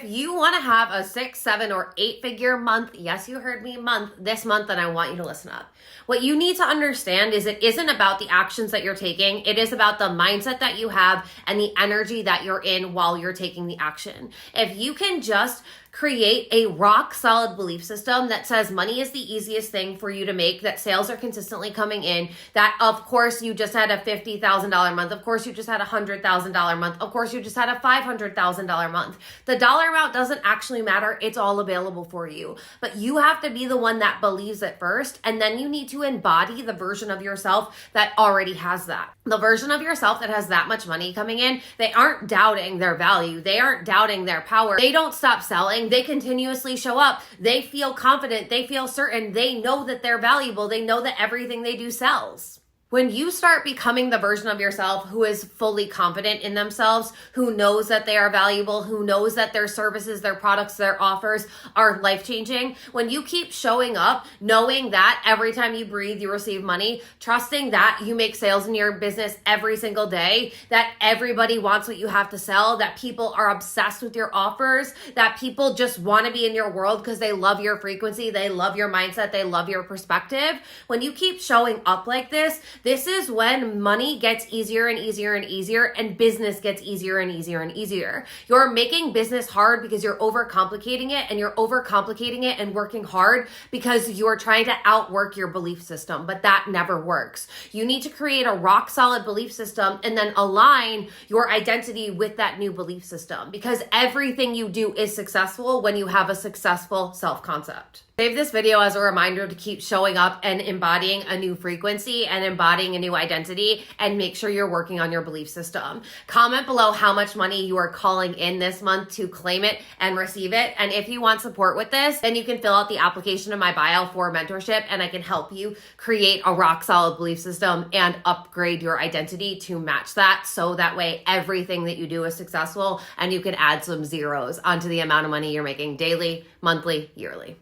If you want to have a 6, 7, or 8-figure month, yes, you heard me, this month, then I want you to listen up. What you need to understand is it isn't about the actions that you're taking. It is about the mindset that you have and the energy that you're in while you're taking the action. If you can just create a rock solid belief system that says money is the easiest thing for you to make, that sales are consistently coming in, that of course you just had a $50,000 month, of course you just had a $100,000 month, of course you just had a $500,000 month. The dollar amount doesn't actually matter. It's all available for you. But you have to be the one that believes it first, and then you need to embody the version of yourself that already has that. The version of yourself that has that much money coming in, they aren't doubting their value. They aren't doubting their power. They don't stop selling. They continuously show up. They feel confident. They feel certain. They know that they're valuable. They know that everything they do sells. When you start becoming the version of yourself who is fully confident in themselves, who knows that they are valuable, who knows that their services, their products, their offers are life-changing, when you keep showing up, knowing that every time you breathe, you receive money, trusting that you make sales in your business every single day, that everybody wants what you have to sell, that people are obsessed with your offers, that people just want to be in your world because they love your frequency, they love your mindset, they love your perspective. When you keep showing up like this is when money gets easier and easier and easier, and business gets easier and easier and easier. You're making business hard because you're overcomplicating it, and you're overcomplicating it and working hard because you're trying to outwork your belief system, but that never works. You need to create a rock solid belief system and then align your identity with that new belief system, because everything you do is successful when you have a successful self-concept. Save this video as a reminder to keep showing up and embodying a new frequency and embodying a new identity, and make sure you're working on your belief system. Comment below how much money you are calling in this month to claim it and receive it. And if you want support with this, then you can fill out the application in my bio for mentorship, and I can help you create a rock solid belief system and upgrade your identity to match that, so that way everything that you do is successful and you can add some zeros onto the amount of money you're making daily, monthly, yearly.